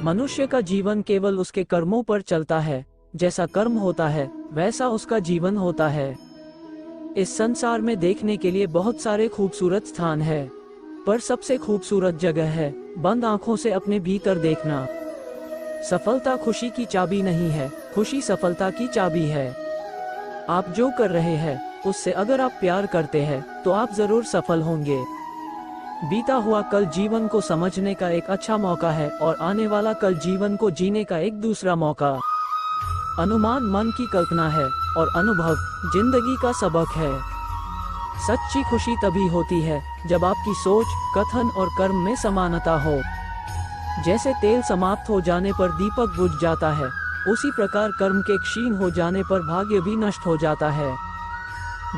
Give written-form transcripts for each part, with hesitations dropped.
मनुष्य का जीवन केवल उसके कर्मों पर चलता है। जैसा कर्म होता है वैसा उसका जीवन होता है। इस संसार में देखने के लिए बहुत सारे खूबसूरत स्थान है, पर सबसे खूबसूरत जगह है बंद आंखों से अपने भीतर देखना। सफलता खुशी की चाबी नहीं है, खुशी सफलता की चाबी है। आप जो कर रहे हैं उससे अगर आप प्यार करते हैं तो आप जरूर सफल होंगे। बीता हुआ कल जीवन को समझने का एक अच्छा मौका है और आने वाला कल जीवन को जीने का एक दूसरा मौका। अनुमान मन की कल्पना है और अनुभव जिंदगी का सबक है। सच्ची खुशी तभी होती है जब आपकी सोच, कथन और कर्म में समानता हो। जैसे तेल समाप्त हो जाने पर दीपक बुझ जाता है, उसी प्रकार कर्म के क्षीण हो जाने पर भाग्य भी नष्ट हो जाता है।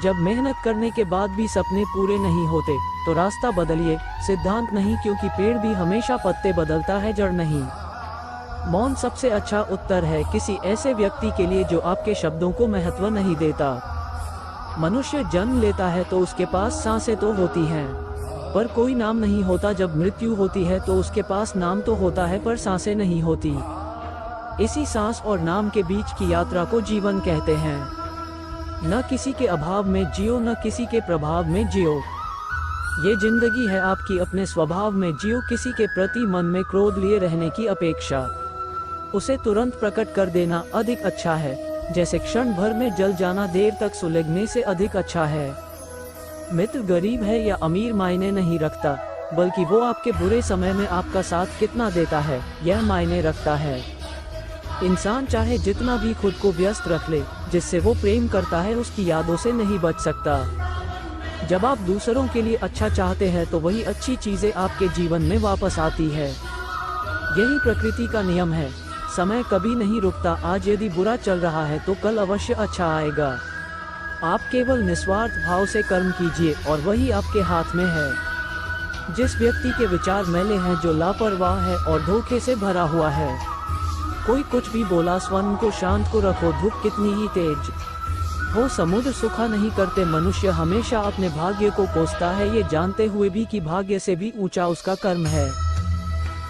जब मेहनत करने के बाद भी सपने पूरे नहीं होते तो रास्ता बदलिए, सिद्धांत नहीं, क्योंकि पेड़ भी हमेशा पत्ते बदलता है, जड़ नहीं। मौन सबसे अच्छा उत्तर है किसी ऐसे व्यक्ति के लिए जो आपके शब्दों को महत्व नहीं देता। मनुष्य जन्म लेता है तो उसके पास सांसें तो होती हैं, पर कोई नाम नहीं होता। जब मृत्यु होती है तो उसके पास नाम तो होता है पर सांसें नहीं होती। इसी सांस और नाम के बीच की यात्रा को जीवन कहते हैं। न किसी के अभाव में जियो, न किसी के प्रभाव में जियो। ये जिंदगी है आपकी, अपने स्वभाव में जियो। किसी के प्रति मन में क्रोध लिए रहने की अपेक्षा उसे तुरंत प्रकट कर देना अधिक अच्छा है। जैसे क्षण भर में जल जाना देर तक सुलगने से अधिक अच्छा है। मित्र गरीब है या अमीर मायने नहीं रखता, बल्कि वो आपके बुरे समय में आपका साथ कितना देता है यह मायने रखता है। इंसान चाहे जितना भी खुद को व्यस्त रख ले, जिससे वो प्रेम करता है उसकी यादों से नहीं बच सकता। जब आप दूसरों के लिए अच्छा चाहते हैं तो वही अच्छी चीजें आपके जीवन में वापस आती है। यही प्रकृति का नियम है, समय कभी नहीं रुकता। आज यदि बुरा चल रहा है तो कल अवश्य अच्छा आएगा। आप केवल निस्वार्थ भाव से कर्म कीजिए और वही आपके हाथ में है। जिस व्यक्ति के विचार मैले हैं, जो लापरवाह है और धोखे से भरा हुआ है, कोई कुछ भी बोला, स्वर्ण को शांत को रखो, धूप कितनी ही तेज हो समुद्र सूखा नहीं करते। मनुष्य हमेशा अपने भाग्य को कोसता है, ये जानते हुए भी कि भाग्य से भी ऊंचा उसका कर्म है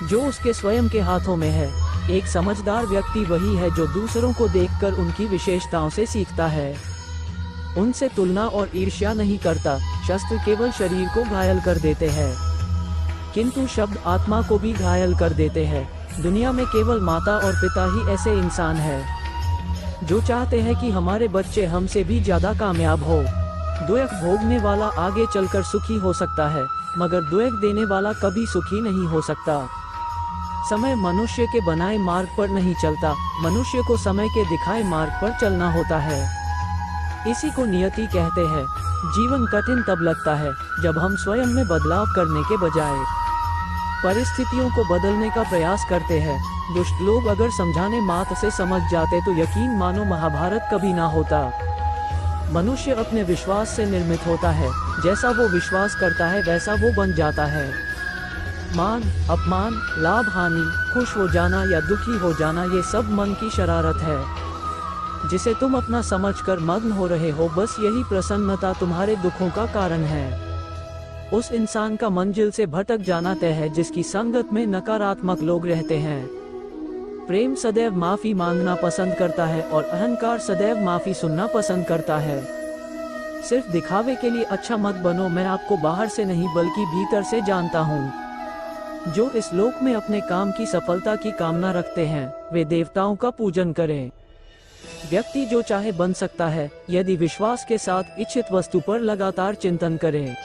जो उसके स्वयं के हाथों में है। एक समझदार व्यक्ति वही है जो दूसरों को देखकर उनकी विशेषताओं से सीखता है, उनसे तुलना और ईर्ष्या नहीं करता। शस्त्र केवल शरीर को घायल कर देते हैं, किंतु शब्द आत्मा को भी घायल कर देते हैं। दुनिया में केवल माता और पिता ही ऐसे इंसान हैं जो चाहते हैं कि हमारे बच्चे हमसे भी ज्यादा कामयाब हो। दुख भोगने वाला आगे चलकर सुखी हो सकता है, मगर दुख देने वाला कभी सुखी नहीं हो सकता। समय मनुष्य के बनाए मार्ग पर नहीं चलता, मनुष्य को समय के दिखाए मार्ग पर चलना होता है। इसी को नियति कहते हैं। जीवन कठिन तब लगता है जब हम स्वयं में बदलाव करने के बजाय परिस्थितियों को बदलने का प्रयास करते हैं। दुष्ट लोग अगर समझाने मात्र से समझ जाते तो यकीन मानो महाभारत कभी ना होता। मनुष्य अपने विश्वास से निर्मित होता है, जैसा वो विश्वास करता है वैसा वो बन जाता है। मान अपमान, लाभ हानि, खुश हो जाना या दुखी हो जाना, ये सब मन की शरारत है जिसे तुम अपना समझकर मग्न हो रहे हो। बस यही प्रसन्नता तुम्हारे दुखों का कारण है। उस इंसान का मंजिल से भटक जाना तय है जिसकी संगत में नकारात्मक लोग रहते हैं। प्रेम सदैव माफी मांगना पसंद करता है और अहंकार सदैव माफी सुनना पसंद करता है। सिर्फ दिखावे के लिए अच्छा मत बनो। मैं आपको बाहर से नहीं बल्कि भीतर से जानता हूँ। जो इस लोक में अपने काम की सफलता की कामना रखते हैं वे देवताओं का पूजन करें। व्यक्ति जो चाहे बन सकता है यदि विश्वास के साथ इच्छित वस्तु पर लगातार चिंतन करें।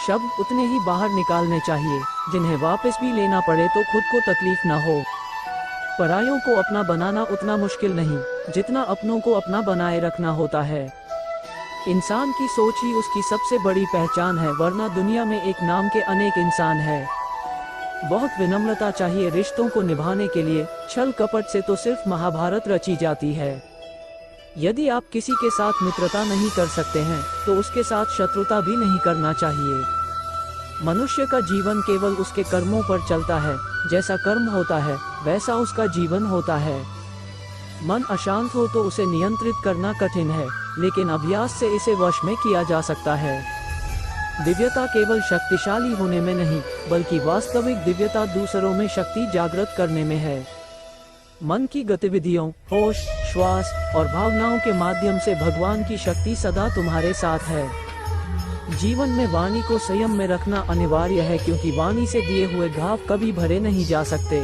शब्द उतने ही बाहर निकालने चाहिए जिन्हें वापस भी लेना पड़े तो खुद को तकलीफ ना हो। परायों को अपना बनाना उतना मुश्किल नहीं जितना अपनों को अपना बनाए रखना होता है। इंसान की सोच ही उसकी सबसे बड़ी पहचान है, वरना दुनिया में एक नाम के अनेक इंसान हैं। बहुत विनम्रता चाहिए रिश्तों को निभाने के लिए। छल कपट से तो सिर्फ महाभारत रची जाती है। यदि आप किसी के साथ मित्रता नहीं कर सकते हैं तो उसके साथ शत्रुता भी नहीं करना चाहिए। मनुष्य का जीवन केवल उसके कर्मों पर चलता है। जैसा कर्म होता है वैसा उसका जीवन होता है। मन अशांत हो तो उसे नियंत्रित करना कठिन है, लेकिन अभ्यास से इसे वश में किया जा सकता है। दिव्यता केवल शक्तिशाली होने में नहीं, बल्कि वास्तविक दिव्यता दूसरों में शक्ति जागृत करने में है। मन की गतिविधियों, होश, श्वास और भावनाओं के माध्यम से भगवान की शक्ति सदा तुम्हारे साथ है। जीवन में वाणी को संयम में रखना अनिवार्य है, क्योंकि वाणी से दिए हुए घाव कभी भरे नहीं जा सकते।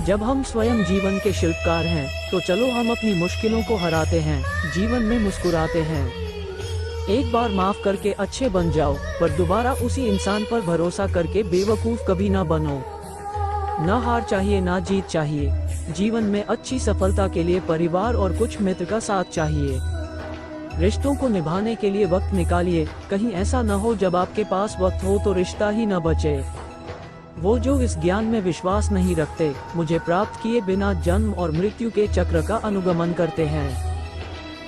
जब हम स्वयं जीवन के शिल्पकार हैं, तो चलो हम अपनी मुश्किलों को हराते हैं, जीवन में मुस्कुराते हैं। एक बार माफ करके अच्छे बन जाओ, पर दोबारा उसी इंसान पर भरोसा करके बेवकूफ कभी ना बनो। न हार चाहिए, ना जीत चाहिए। जीवन में अच्छी सफलता के लिए परिवार और कुछ मित्र का साथ चाहिए। रिश्तों को निभाने के लिए वक्त निकालिए, कहीं ऐसा न हो जब आपके पास वक्त हो तो रिश्ता ही न बचे। वो जो इस ज्ञान में विश्वास नहीं रखते, मुझे प्राप्त किए बिना जन्म और मृत्यु के चक्र का अनुगमन करते हैं।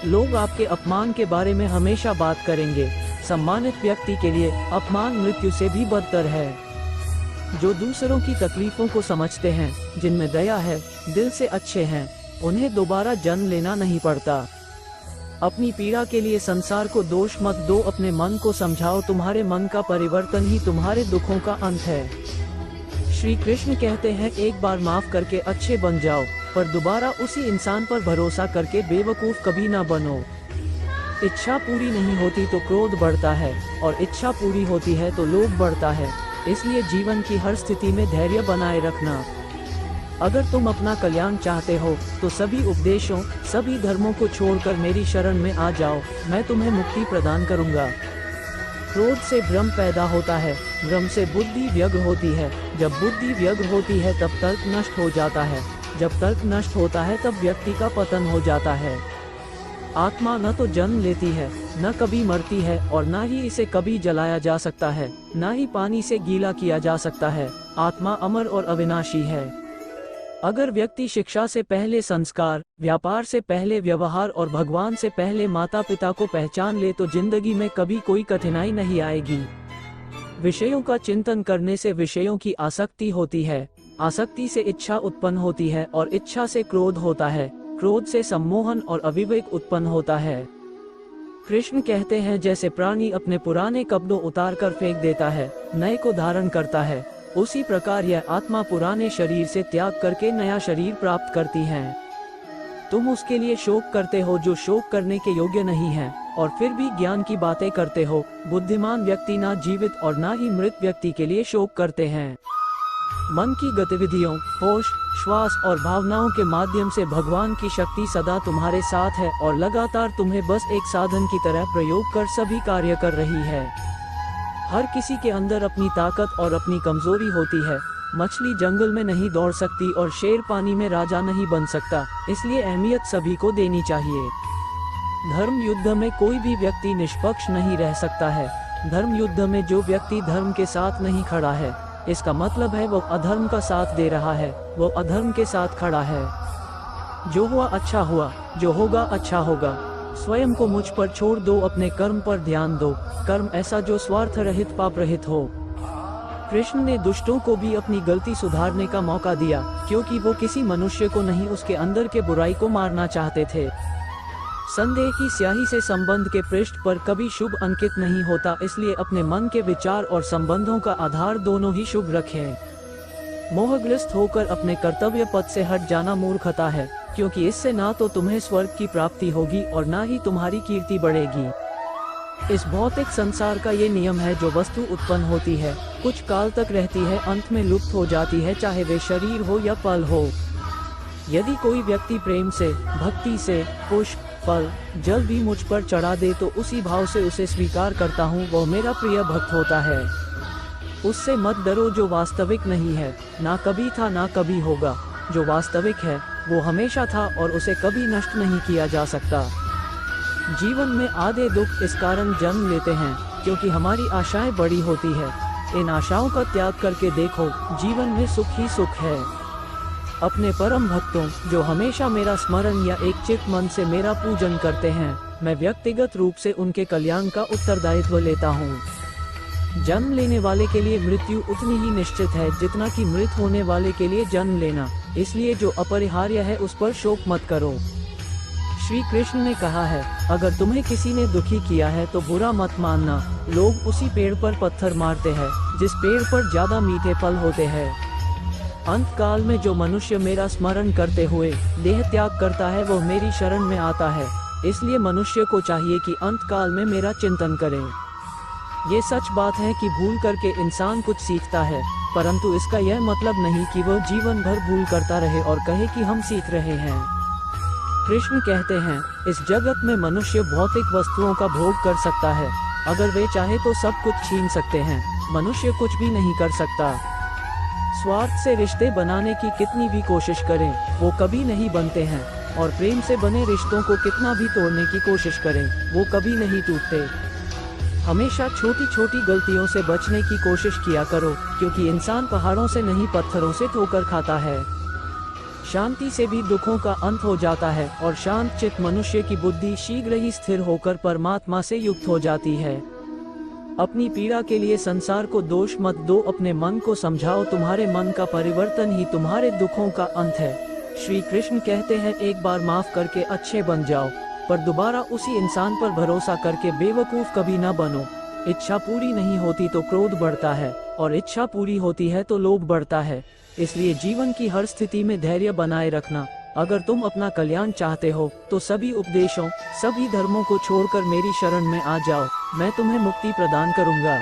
लोग आपके अपमान के बारे में हमेशा बात करेंगे। सम्मानित व्यक्ति के लिए अपमान मृत्यु से भी बदतर है। जो दूसरों की तकलीफों को समझते हैं, जिनमें दया है, दिल से अच्छे हैं, उन्हें दोबारा जन्म लेना नहीं पड़ता। अपनी पीड़ा के लिए संसार को दोष मत दो, अपने मन को समझाओ। तुम्हारे मन का परिवर्तन ही तुम्हारे दुखों का अंत है। श्री कृष्ण कहते हैं, एक बार माफ करके अच्छे बन जाओ, पर दोबारा उसी इंसान पर भरोसा करके बेवकूफ कभी ना बनो। इच्छा पूरी नहीं होती तो क्रोध बढ़ता है, और इच्छा पूरी होती है तो लोभ बढ़ता है। इसलिए जीवन की हर स्थिति में धैर्य बनाए रखना। अगर तुम अपना कल्याण चाहते हो तो सभी उपदेशों, सभी धर्मों को छोड़कर मेरी शरण में आ जाओ, मैं तुम्हें मुक्ति प्रदान करूंगा। क्रोध से भ्रम पैदा होता है, भ्रम से बुद्धि व्यग्र होती है, जब बुद्धि व्यग्र होती है तब तर्क नष्ट हो जाता है, जब तर्क नष्ट होता है तब व्यक्ति का पतन हो जाता है। आत्मा न तो जन्म लेती है, न कभी मरती है, और न ही इसे कभी जलाया जा सकता है, न ही पानी से गीला किया जा सकता है। आत्मा अमर और अविनाशी है। अगर व्यक्ति शिक्षा से पहले संस्कार, व्यापार से पहले व्यवहार और भगवान से पहले माता पिता को पहचान ले तो जिंदगी में कभी कोई कठिनाई नहीं आएगी। विषयों का चिंतन करने से विषयों की आसक्ति होती है, आसक्ति से इच्छा उत्पन्न होती है, और इच्छा से क्रोध होता है, क्रोध से सम्मोहन और अविवेक उत्पन्न होता है। कृष्ण कहते हैं, जैसे प्राणी अपने पुराने कपड़े उतार कर फेंक देता है, नए को धारण करता है, उसी प्रकार यह आत्मा पुराने शरीर से त्याग करके नया शरीर प्राप्त करती है। तुम उसके लिए शोक करते हो जो शोक करने के योग्य नहीं है, और फिर भी ज्ञान की बातें करते हो। बुद्धिमान व्यक्ति ना जीवित और ना ही मृत व्यक्ति के लिए शोक करते हैं। मन की गतिविधियों, होश, श्वास और भावनाओं के माध्यम से भगवान की शक्ति सदा तुम्हारे साथ है और लगातार तुम्हें बस एक साधन की तरह प्रयोग कर सभी कार्य कर रही है। हर किसी के अंदर अपनी ताकत और अपनी कमजोरी होती है। मछली जंगल में नहीं दौड़ सकती और शेर पानी में राजा नहीं बन सकता, इसलिए अहमियत सभी को देनी चाहिए। धर्म युद्ध में कोई भी व्यक्ति निष्पक्ष नहीं रह सकता है। धर्म युद्ध में जो व्यक्ति धर्म के साथ नहीं खड़ा है, इसका मतलब है वो अधर्म का साथ दे रहा है, वो अधर्म के साथ खड़ा है। जो हुआ अच्छा हुआ, जो होगा अच्छा होगा। स्वयं को मुझ पर छोड़ दो, अपने कर्म पर ध्यान दो। कर्म ऐसा जो स्वार्थ रहित, पाप रहित हो। कृष्ण ने दुष्टों को भी अपनी गलती सुधारने का मौका दिया, क्योंकि वो किसी मनुष्य को नहीं, उसके अंदर के बुराई को मारना चाहते थे। संदेह की स्याही से संबंध के पृष्ठ पर कभी शुभ अंकित नहीं होता, इसलिए अपने मन के विचार और संबंधों का आधार दोनों ही शुभ रखें। मोहग्रस्त होकर अपने कर्तव्य पथ से हट जाना मूर्खता है, क्योंकि इससे ना तो तुम्हें स्वर्ग की प्राप्ति होगी और ना ही तुम्हारी कीर्ति बढ़ेगी। इस भौतिक संसार का ये नियम है, जो वस्तु उत्पन्न होती है, कुछ काल तक रहती है, अंत में लुप्त हो जाती है, चाहे वे शरीर हो या फल हो। यदि कोई व्यक्ति प्रेम से, भक्ति से पुष्प, फल, जल भी मुझ पर चढ़ा दे तो उसी भाव से उसे स्वीकार करता हूँ, वह मेरा प्रिय भक्त होता है। उससे मत डरो जो वास्तविक नहीं है, ना कभी था ना कभी होगा। जो वास्तविक है वो हमेशा था और उसे कभी नष्ट नहीं किया जा सकता। जीवन में आधे दुख इस कारण जन्म लेते हैं क्योंकि हमारी आशाएं बड़ी होती है। इन आशाओं का त्याग करके देखो, जीवन में सुख ही सुख है। अपने परम भक्तों जो हमेशा मेरा स्मरण या एक चित्त मन से मेरा पूजन करते हैं, मैं व्यक्तिगत रूप से उनके कल्याण का उत्तरदायित्व लेता हूँ। जन्म लेने वाले के लिए मृत्यु उतनी ही निश्चित है जितना कि मृत होने वाले के लिए जन्म लेना, इसलिए जो अपरिहार्य है उस पर शोक मत करो। श्री कृष्ण ने कहा है, अगर तुम्हें किसी ने दुखी किया है तो बुरा मत मानना। लोग उसी पेड़ पर पत्थर मारते हैं जिस पेड़ पर ज्यादा मीठे फल होते हैं। अंत काल में जो मनुष्य मेरा स्मरण करते हुए देह त्याग करता है वो मेरी शरण में आता है। इसलिए मनुष्य को चाहिए कि अंत काल में मेरा चिंतन करें। ये सच बात है कि भूल करके इंसान कुछ सीखता है, परंतु इसका यह मतलब नहीं कि वह जीवन भर भूल करता रहे और कहे कि हम सीख रहे हैं। कृष्ण कहते हैं, इस जगत में मनुष्य भौतिक वस्तुओं का भोग कर सकता है। अगर वे चाहे तो सब कुछ छीन सकते हैं, मनुष्य कुछ भी नहीं कर सकता। स्वार्थ से रिश्ते बनाने की कितनी भी कोशिश करें, वो कभी नहीं बनते हैं। और प्रेम से बने रिश्तों को कितना भी तोड़ने की कोशिश करें, वो कभी नहीं टूटते। हमेशा छोटी छोटी गलतियों से बचने की कोशिश किया करो, क्योंकि इंसान पहाड़ों से नहीं पत्थरों से ठोकर खाता है। शांति से भी दुखों का अंत हो जाता है और शांत चित्त मनुष्य की बुद्धि शीघ्र ही स्थिर होकर परमात्मा से युक्त हो जाती है। अपनी पीड़ा के लिए संसार को दोष मत दो, अपने मन को समझाओ। तुम्हारे मन का परिवर्तन ही तुम्हारे दुखों का अंत है। श्री कृष्ण कहते हैं, एक बार माफ करके अच्छे बन जाओ, पर दोबारा उसी इंसान पर भरोसा करके बेवकूफ कभी न बनो। इच्छा पूरी नहीं होती तो क्रोध बढ़ता है, और इच्छा पूरी होती है तो लोभ बढ़ता है। इसलिए जीवन की हर स्थिति में धैर्य बनाए रखना। अगर तुम अपना कल्याण चाहते हो तो सभी उपदेशों, सभी धर्मों को छोड़कर मेरी शरण में आ जाओ, मैं तुम्हें मुक्ति प्रदान करूंगा।